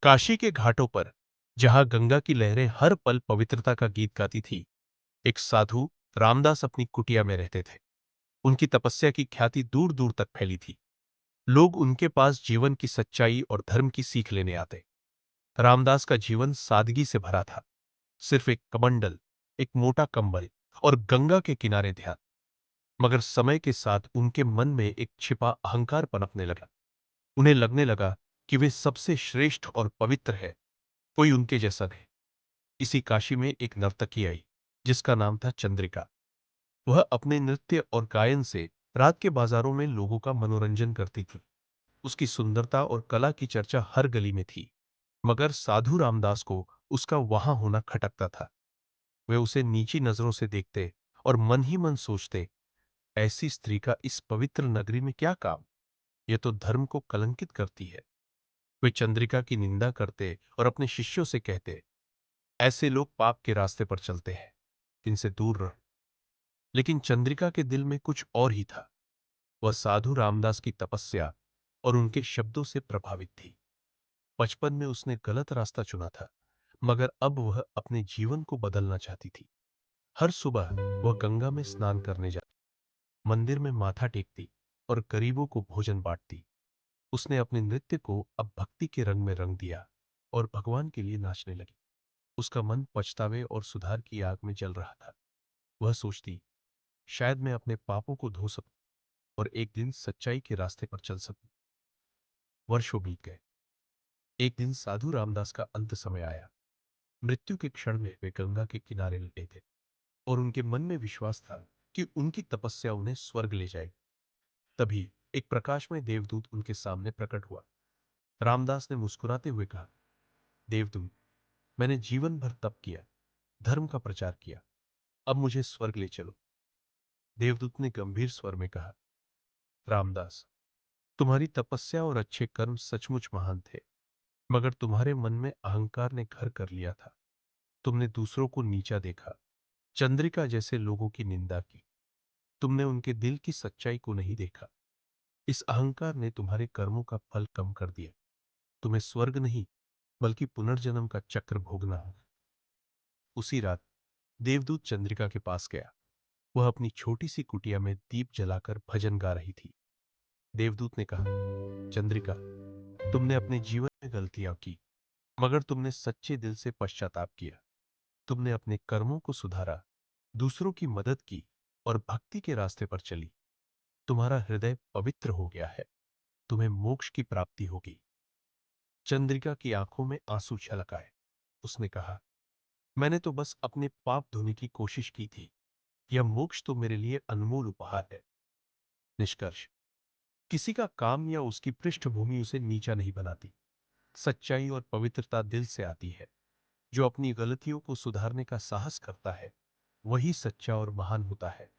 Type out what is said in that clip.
काशी के घाटों पर, जहां गंगा की लहरें हर पल पवित्रता का गीत गाती थी, एक साधु रामदास अपनी कुटिया में रहते थे। उनकी तपस्या की ख्याति दूर दूर तक फैली थी। लोग उनके पास जीवन की सच्चाई और धर्म की सीख लेने आते। रामदास का जीवन सादगी से भरा था। सिर्फ एक कमंडल, एक मोटा कंबल और गंगा के किनारे ध्यान। मगर समय के साथ उनके मन में एक छिपा अहंकार पनपने लगा। उन्हें लगने लगा कि वे सबसे श्रेष्ठ और पवित्र है, कोई उनके जैसा नहीं। इसी काशी में एक नर्तकी आई, जिसका नाम था चंद्रिका। वह अपने नृत्य और गायन से रात के बाजारों में लोगों का मनोरंजन करती थी। उसकी सुंदरता और कला की चर्चा हर गली में थी। मगर साधु रामदास को उसका वहां होना खटकता था। वे उसे नीची नजरों से देखते और मन ही मन सोचते, ऐसी स्त्री का इस पवित्र नगरी में क्या काम? यह तो धर्म को कलंकित करती है। वे चंद्रिका की निंदा करते और अपने शिष्यों से कहते, ऐसे लोग पाप के रास्ते पर चलते हैं, इनसे दूर रहो। लेकिन चंद्रिका के दिल में कुछ और ही था। वह साधु रामदास की तपस्या और उनके शब्दों से प्रभावित थी। बचपन में उसने गलत रास्ता चुना था, मगर अब वह अपने जीवन को बदलना चाहती थी। हर सुबह वह गंगा में स्नान करने जाती, मंदिर में माथा टेकती और गरीबों को भोजन बांटती। उसने अपने नृत्य को अब भक्ति के रंग में रंग दिया और भगवान के लिए नाचने लगी। उसका मन पछतावे और सुधार की आग में जल रहा था। वह सोचती, शायद मैं अपने पापों को धो सकूं और एक दिन सच्चाई के रास्ते पर चल सकूं। वर्षों बीत गए। एक दिन साधु रामदास का अंत समय आया। मृत्यु के क्षण में वे गंगा के किनारे लेटे थे और उनके मन में विश्वास था कि उनकी तपस्या उन्हें स्वर्ग ले जाएगी। तभी एक प्रकाशमय देवदूत उनके सामने प्रकट हुआ। रामदास ने मुस्कुराते हुए कहा, देवदूत, मैंने जीवन भर तप किया, धर्म का प्रचार किया, अब मुझे स्वर्ग ले चलो। देवदूत ने गंभीर स्वर में कहा, रामदास, तुम्हारी तपस्या और अच्छे कर्म सचमुच महान थे, मगर तुम्हारे मन में अहंकार ने घर कर लिया था। तुमने दूसरों को नीचा देखा, चंद्रिका जैसे लोगों की निंदा की। तुमने उनके दिल की सच्चाई को नहीं देखा। इस अहंकार ने तुम्हारे कर्मों का फल कम कर दिया। तुम्हें स्वर्ग नहीं, बल्कि पुनर्जन्म का चक्र भोगना होगा। उसी रात देवदूत चंद्रिका के पास गया। वह अपनी छोटी सी कुटिया में दीप जलाकर भजन गा रही थी। देवदूत ने कहा, चंद्रिका, तुमने अपने जीवन में गलतियां की, मगर तुमने सच्चे दिल से पश्चाताप किया। तुमने अपने कर्मों को सुधारा, दूसरों की मदद की और भक्ति के रास्ते पर चली। तुम्हारा हृदय पवित्र हो गया है। तुम्हें मोक्ष की प्राप्ति होगी। चंद्रिका की आंखों में आंसू छलक आए। उसने कहा, मैंने तो बस अपने पाप धोने की कोशिश की थी। यह मोक्ष तो मेरे लिए अनमोल उपहार है। निष्कर्ष, किसी का काम या उसकी पृष्ठभूमि उसे नीचा नहीं बनाती। सच्चाई और पवित्रता दिल से आती है। जो अपनी गलतियों को सुधारने का साहस करता है, वही सच्चा और महान होता है।